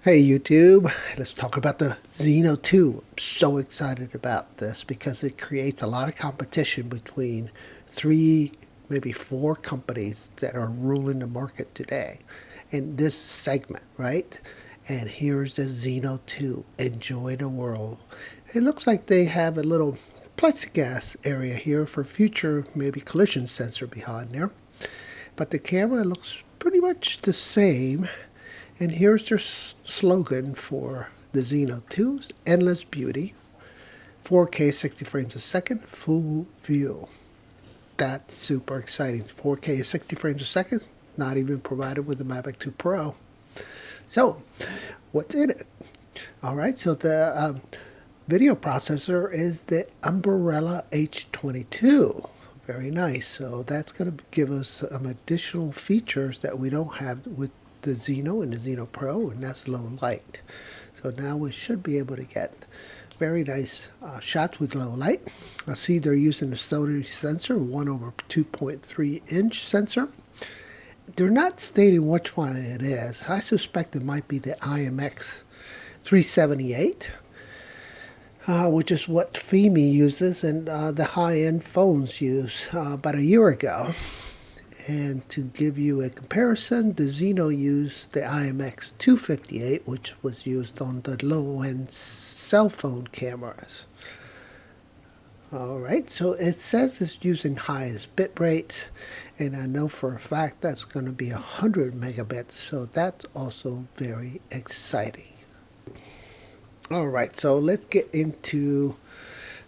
Hey YouTube, let's talk about the Zino 2. I'm so excited about this because it creates a lot of competition between three, maybe four companies that are ruling the market today in this segment, right? And here's the Zino 2. Enjoy the world. It looks like they have a little plexiglass area here for future maybe collision sensor behind there. But the camera looks pretty much the same. And here's their slogan for the Zino 2's Endless Beauty, 4K 60 frames a second, full view. That's super exciting. 4K 60 frames a second, not even provided with the Mavic 2 Pro. So, what's in it? All right, so the video processor is the Umbrella H22. Very nice. So that's going to give us some additional features that we don't have with the Zino and the Zino Pro, and that's low light. So now we should be able to get very nice shots with low light. I see they're using the Sony sensor, 1/2.3 inch sensor. They're not stating which one it is. I suspect it might be the IMX 378. Which is what FIMI uses and the high-end phones use about a year ago. And to give you a comparison, the Zino used the IMX 258, which was used on the low-end cell phone cameras. Alright, so it says it's using highest bit rates, and I know for a fact that's going to be 100 megabits, so that's also very exciting. Alright, so let's get into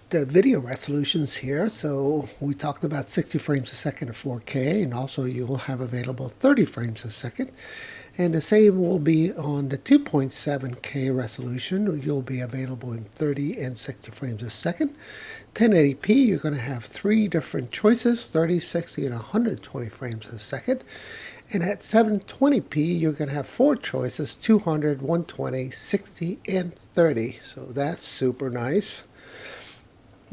the video resolutions here. So we talked about 60 frames a second of 4K, and also you'll have available 30 frames a second. And the same will be on the 2.7K resolution. You'll be available in 30 and 60 frames a second. 1080p, you're going to have three different choices, 30, 60, and 120 frames a second. And at 720p, you're going to have four choices, 200, 120, 60, and 30. So that's super nice.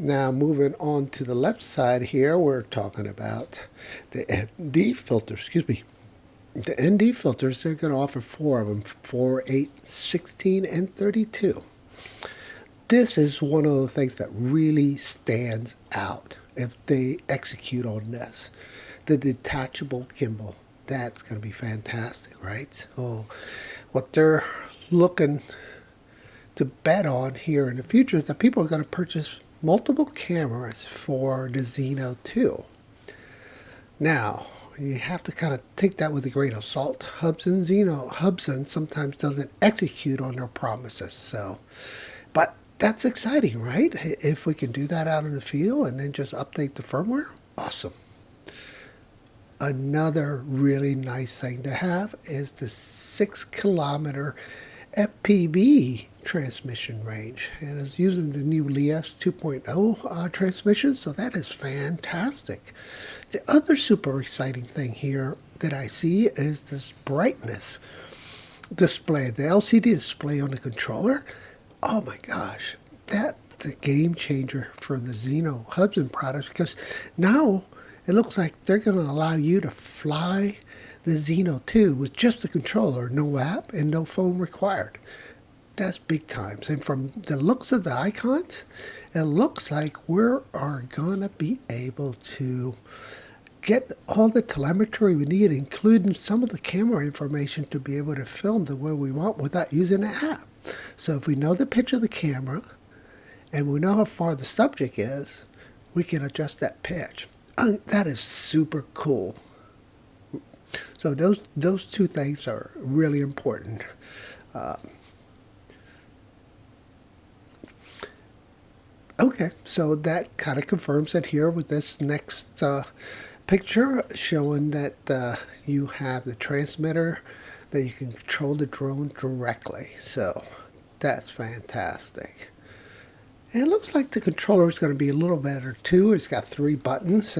Now moving on to the left side here, we're talking about the ND filter, The ND filters, they're going to offer four of them, 4, 8, 16, and 32. This is one of the things that really stands out if they execute on this. The detachable gimbal. That's going to be fantastic, right? So what they're looking to bet on here in the future is that people are going to purchase multiple cameras for the Zino 2. Now, you have to kind of take that with a grain of salt. Hubsan sometimes doesn't execute on their promises. So, but that's exciting, right? If we can do that out in the field and then just update the firmware, awesome. Another really nice thing to have is the 6-kilometer FPV transmission range, and it's using the new LEAS 2.0 transmission, so that is fantastic. The other super exciting thing here that I see is this brightness display, the LCD display on the controller. Oh my gosh, that's a game changer for the Zino Hubsan products, because now it looks like they're going to allow you to fly the Zino 2 with just the controller, no app and no phone required. That's big times. And from the looks of the icons, it looks like we are going to be able to get all the telemetry we need, including some of the camera information to be able to film the way we want without using the app. So if we know the pitch of the camera and we know how far the subject is, we can adjust that pitch. That is super cool. So those two things are really important. Okay, so that kind of confirms it here with this next picture showing that you have the transmitter that you can control the drone directly. So that's fantastic. And it looks like the controller is going to be a little better too. It's got 3 buttons,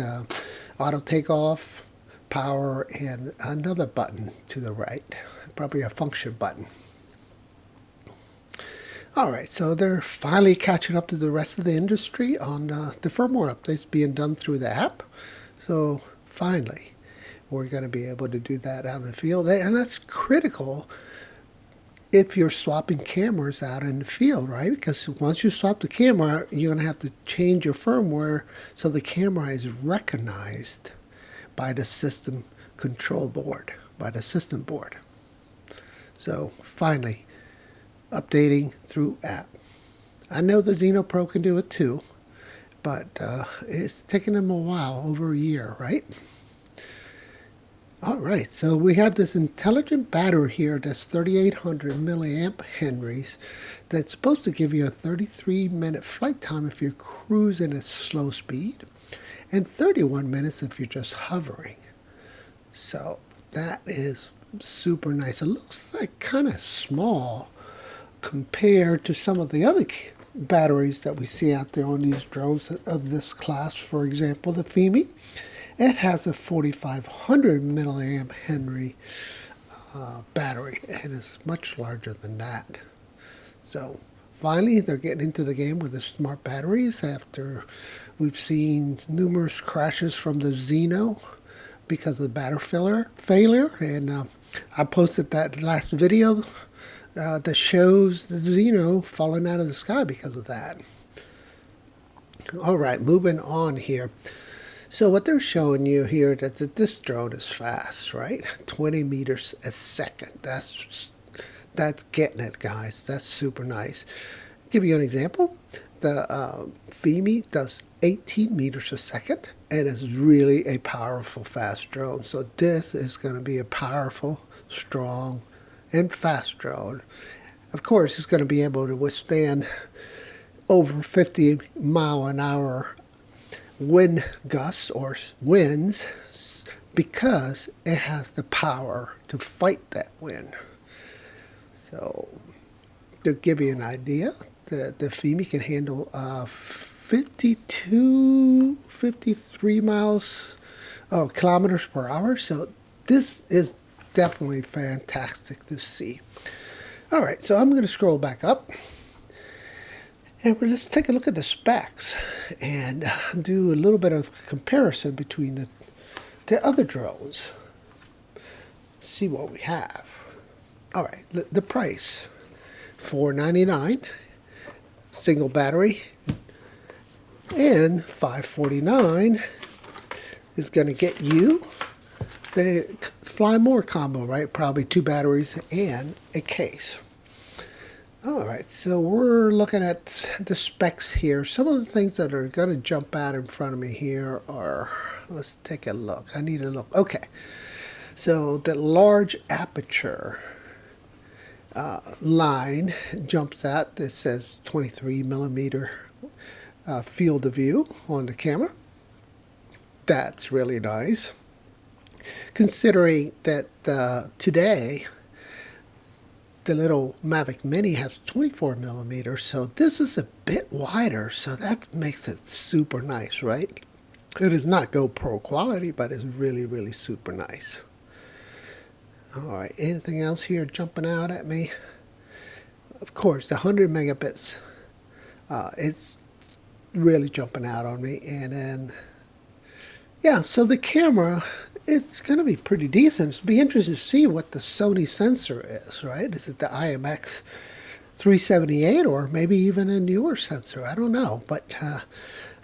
auto takeoff, power, and another button to the right, probably a function button. Alright, so they're finally catching up to the rest of the industry on the firmware updates being done through the app. So finally, we're going to be able to do that out in the field. And that's critical if you're swapping cameras out in the field, right? Because once you swap the camera, you're going to have to change your firmware so the camera is recognized by the system control board, by the system board. So finally, updating through app. I know the Zino Pro can do it too, but it's taken them a while, over a year, right? All right, so we have this intelligent battery here that's 3,800 milliamp henries that's supposed to give you a 33-minute flight time if you're cruising at slow speed and 31 minutes if you're just hovering. So that is super nice. It looks like kind of small compared to some of the other batteries that we see out there on these drones of this class. For example, the FIMI. It has a 4,500 milliamp henry battery and is much larger than that. So finally, they're getting into the game with the smart batteries after we've seen numerous crashes from the Zino because of the battery failure. And I posted that last video that shows the Zino falling out of the sky because of that. All right, moving on here. So what they're showing you here that this drone is fast, right? 20 meters a second. That's getting it, guys. That's super nice. I'll give you an example. The FIMI does 18 meters a second and is really a powerful, fast drone. So this is going to be a powerful, strong, and fast drone. Of course, it's going to be able to withstand over 50 mile an hour wind gusts or winds because it has the power to fight that wind. So to give you an idea, the FIMI can handle 53 kilometers per hour. So this is definitely fantastic to see. All right, so I'm going to scroll back up. And we'll just take a look at the specs and do a little bit of comparison between the other drones. See what we have. All right, the price, $499, single battery, and $549 is going to get you the Fly More combo, right? Probably 2 batteries and a case. All right, so we're looking at the specs here. Some of the things that are going to jump out in front of me here are, let's take a look. I need a look. Okay, so the large aperture line jumps out. This says 23 millimeter field of view on the camera. That's really nice. Considering that today, the little Mavic Mini has 24 millimeters, so this is a bit wider, so that makes it super nice, right? It is not GoPro quality, but it's really, really super nice. All right, anything else here jumping out at me? Of course, the 100 megabits, it's really jumping out on me. And then, yeah, so the camera, it's going to be pretty decent. It'll be interesting to see what the Sony sensor is, right? Is it the IMX 378 or maybe even a newer sensor? I don't know. But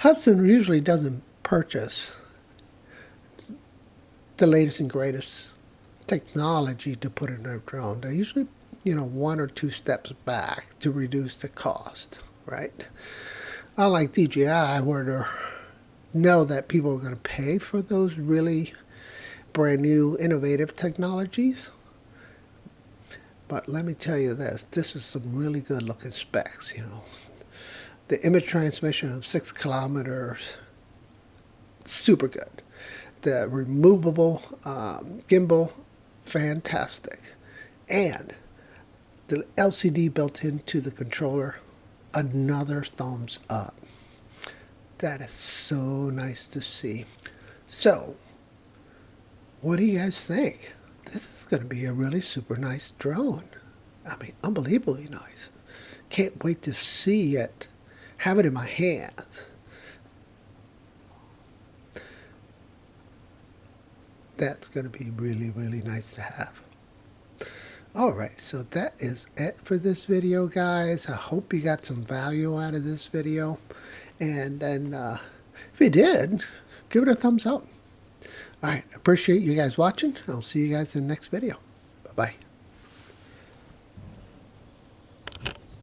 Hubsan usually doesn't purchase the latest and greatest technology to put in a drone. They're usually, 1 or 2 steps back to reduce the cost, right? Unlike DJI, where they know that people are going to pay for those really brand new innovative technologies. But let me tell you this is some really good looking specs. The image transmission of 6 kilometers, super good. The removable gimbal, fantastic. And the LCD built into the controller, another thumbs up. That is so nice to see. So what do you guys think? This is going to be a really super nice drone. I mean, unbelievably nice. Can't wait to see it, have it in my hands. That's going to be really, really nice to have. Alright, so that is it for this video, guys. I hope you got some value out of this video. And then, if you did, give it a thumbs up. Alright, appreciate you guys watching. I'll see you guys in the next video. Bye-bye.